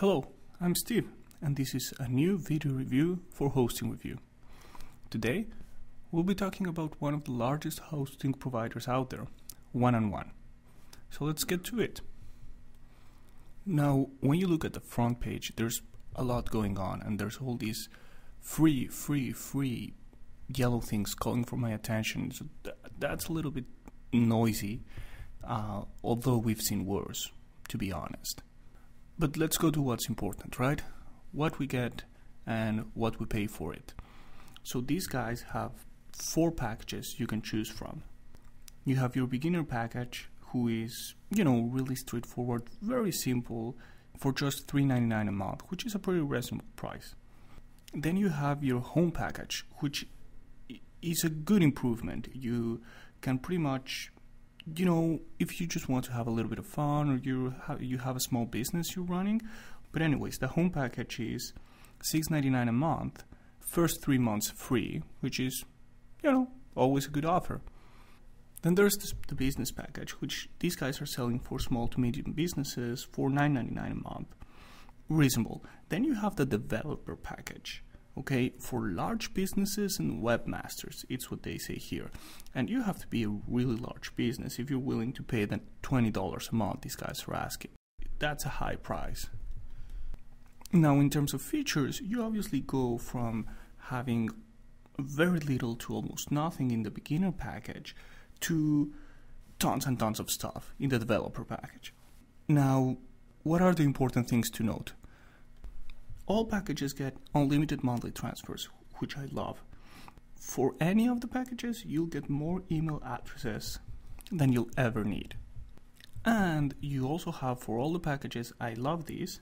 Hello, I'm Steve, and this is a new video review for Hosting Review. Today, we'll be talking about one of the largest hosting providers out there, 1&1. So let's get to it. Now, when you look at the front page, there's a lot going on, and there's all these free yellow things calling for my attention. So that's a little bit noisy, although we've seen worse, to be honest. But let's go to what's important, right? What we get and what we pay for it. So these guys have 4 packages you can choose from. You have your beginner package, who is, really straightforward, very simple, for just $3.99 a month, which is a pretty reasonable price. Then you have your home package, which is a good improvement. You can pretty much, if you just want to have a little bit of fun, or you have a small business you're running. But anyways, the home package is $6.99 a month, first 3 months free, which is, always a good offer. Then there's the business package, which these guys are selling for small to medium businesses for $9.99 a month. Reasonable. Then you have the developer package. Okay, for large businesses and webmasters, it's what they say here. And you have to be a really large business if you're willing to pay that $20 a month these guys are asking. That's a high price. Now, in terms of features, you obviously go from having very little to almost nothing in the beginner package to tons and tons of stuff in the developer package. Now, what are the important things to note? All packages get unlimited monthly transfers, which I love. For any of the packages, you'll get more email addresses than you'll ever need. And you also have, for all the packages, I love these,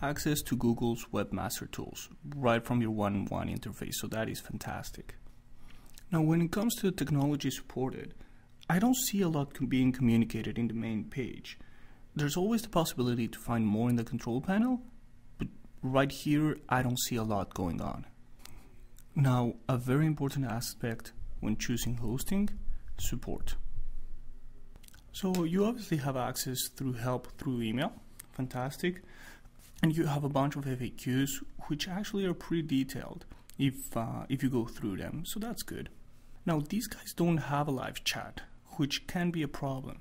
access to Google's Webmaster Tools right from your 1&1 interface, so that is fantastic. Now, when it comes to the technology supported, I don't see a lot being communicated in the main page. There's always the possibility to find more in the control panel, but right here, I don't see a lot going on. Now, a very important aspect when choosing hosting, support. So you obviously have access through help through email, fantastic. And you have a bunch of FAQs, which actually are pretty detailed if you go through them, so that's good. Now, these guys don't have a live chat, which can be a problem.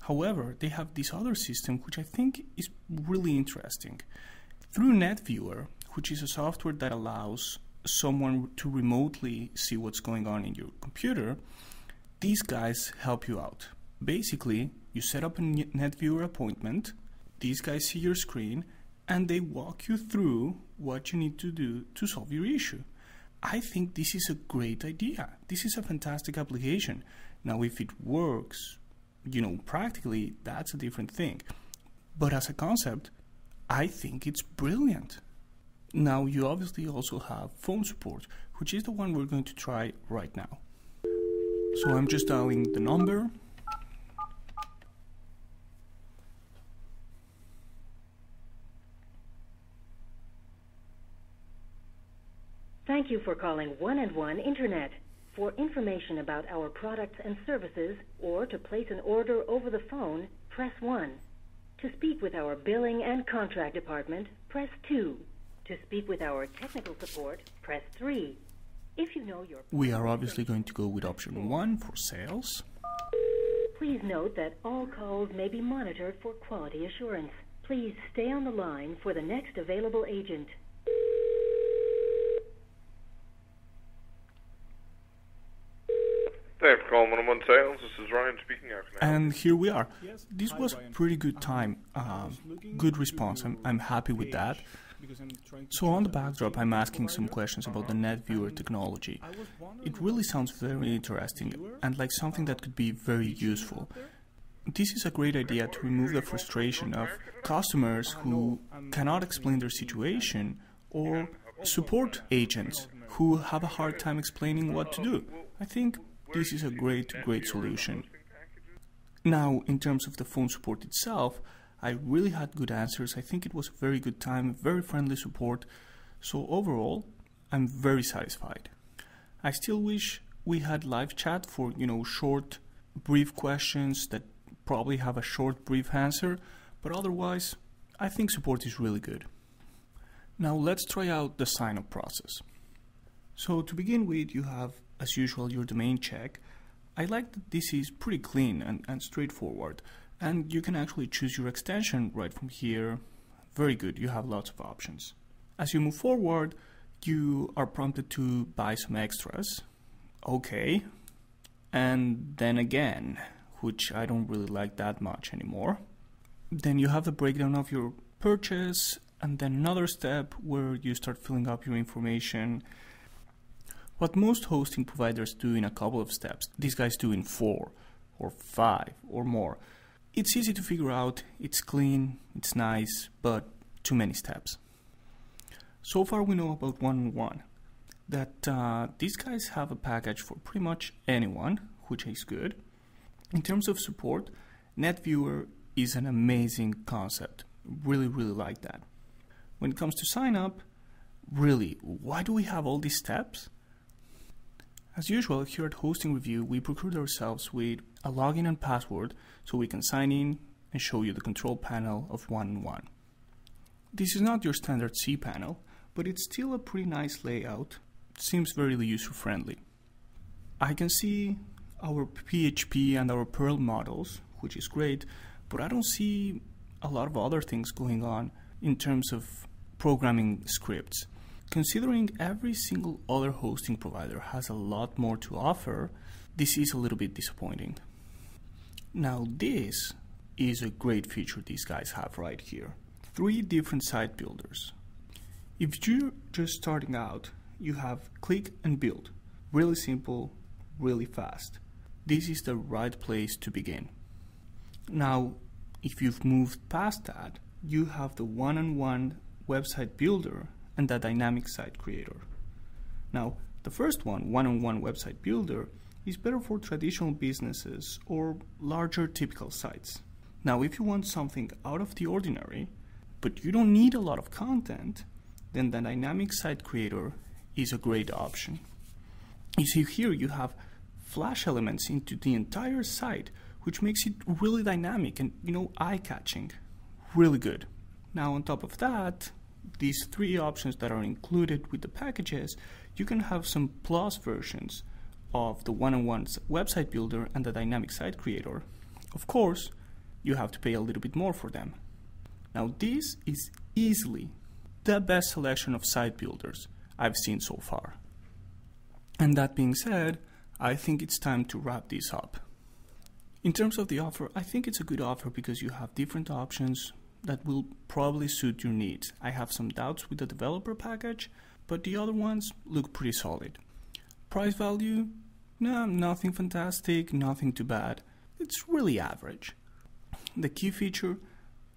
However, they have this other system, which I think is really interesting. Through NetViewer, which is a software that allows someone to remotely see what's going on in your computer, these guys help you out. Basically, you set up a NetViewer appointment, these guys see your screen, and they walk you through what you need to do to solve your issue. I think this is a great idea. This is a fantastic application. Now, if it works, practically, that's a different thing. But as a concept, I think it's brilliant. Now, you obviously also have phone support, which is the one we're going to try right now. So I'm just dialing the number. Thank you for calling 1&1 Internet. For information about our products and services, or to place an order over the phone, press 1. To speak with our billing and contract department, press 2. To speak with our technical support, press 3. If you know your... We are obviously going to go with option 1 for sales. Please note that all calls may be monitored for quality assurance. Please stay on the line for the next available agent. Thanks for calling 1&1 Sales. This is Ryan speaking. And here we are. This was a pretty good time. Good response. I'm happy with that. So on the backdrop, I'm asking some questions about the NetViewer technology. It really sounds very interesting and like something that could be very useful. This is a great idea to remove the frustration of customers who cannot explain their situation, or support agents who have a hard time explaining what to do. I think this is a great solution. Now, in terms of the phone support itself, I really had good answers. I think it was a very good time, very friendly support. So overall, I'm very satisfied. I still wish we had live chat for, short, brief questions that probably have a short, brief answer. But otherwise, I think support is really good. Now let's try out the sign-up process. So to begin with, you have, as usual, your domain check. I like that this is pretty clean and straightforward, and you can actually choose your extension right from here. Very good, you have lots of options. As you move forward, you are prompted to buy some extras. Okay. And then again, which I don't really like that much anymore. Then you have the breakdown of your purchase, and then another step where you start filling up your information. What most hosting providers do in a couple of steps, these guys do in 4 or 5 or more. It's easy to figure out, it's clean, it's nice, but too many steps. So far we know about 1&1, that these guys have a package for pretty much anyone, which is good. In terms of support, NetViewer is an amazing concept. Really like that. When it comes to sign up, really, why do we have all these steps? As usual, here at Hosting Review, we procured ourselves with a login and password so we can sign in and show you the control panel of 1&1. This is not your standard cPanel, but it's still a pretty nice layout. It seems very user-friendly. I can see our PHP and our Perl models, which is great, but I don't see a lot of other things going on in terms of programming scripts. Considering every single other hosting provider has a lot more to offer, this is a little bit disappointing. Now this is a great feature these guys have right here. 3 different site builders. If you're just starting out, you have click and build. Really simple, really fast. This is the right place to begin. Now, if you've moved past that, you have the 1&1 website builder and the dynamic site creator. Now, the first one, 1&1 website builder, is better for traditional businesses or larger typical sites. Now, if you want something out of the ordinary, but you don't need a lot of content, then the dynamic site creator is a great option. You see here you have flash elements into the entire site, which makes it really dynamic and, eye-catching. Really good. Now, on top of that, these 3 options that are included with the packages, you can have some plus versions of the 1&1's website builder and the dynamic site creator. Of course, you have to pay a little bit more for them. Now, this is easily the best selection of site builders I've seen so far. And that being said, I think it's time to wrap this up. In terms of the offer, I think it's a good offer because you have different options that will probably suit your needs. I have some doubts with the developer package, but the other ones look pretty solid. Price value? No, nothing fantastic, nothing too bad. It's really average. The key feature,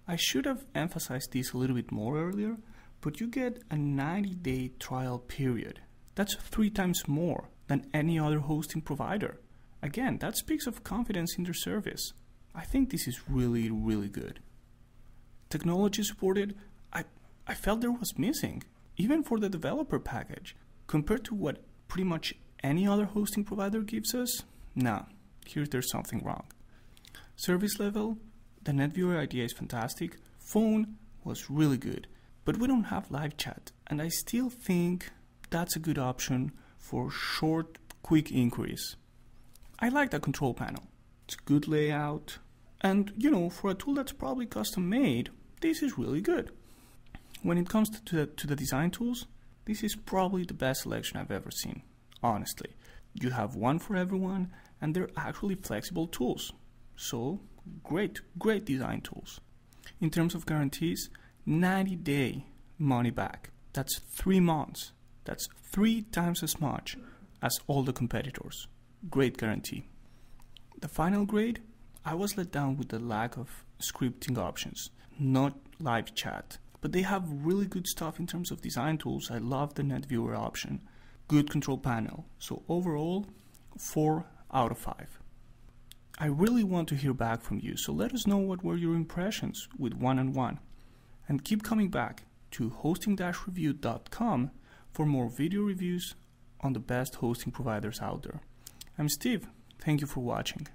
I should have emphasized this a little bit more earlier, but you get a 90-day trial period. That's 3 times more than any other hosting provider. Again, that speaks of confidence in their service. I think this is really good. Technology supported, I felt there was missing, even for the developer package. Compared to what pretty much any other hosting provider gives us, nah, there's something wrong. Service level, the NetViewer idea is fantastic. Phone was really good, but we don't have live chat, and I still think that's a good option for short, quick inquiries. I like the control panel. It's a good layout, and for a tool that's probably custom made, this is really good. When it comes to the design tools, this is probably the best selection I've ever seen, honestly. You have one for everyone, and they're actually flexible tools. So, great design tools. In terms of guarantees, 90-day money back. That's 3 months. That's 3 times as much as all the competitors. Great guarantee. The final grade, I was let down with the lack of scripting options, not live chat. But they have really good stuff in terms of design tools. I love the NetViewer option. Good control panel. So overall, 4 out of 5. I really want to hear back from you, so let us know what were your impressions with 1&1. And keep coming back to hosting-review.com for more video reviews on the best hosting providers out there. I'm Steve. Thank you for watching.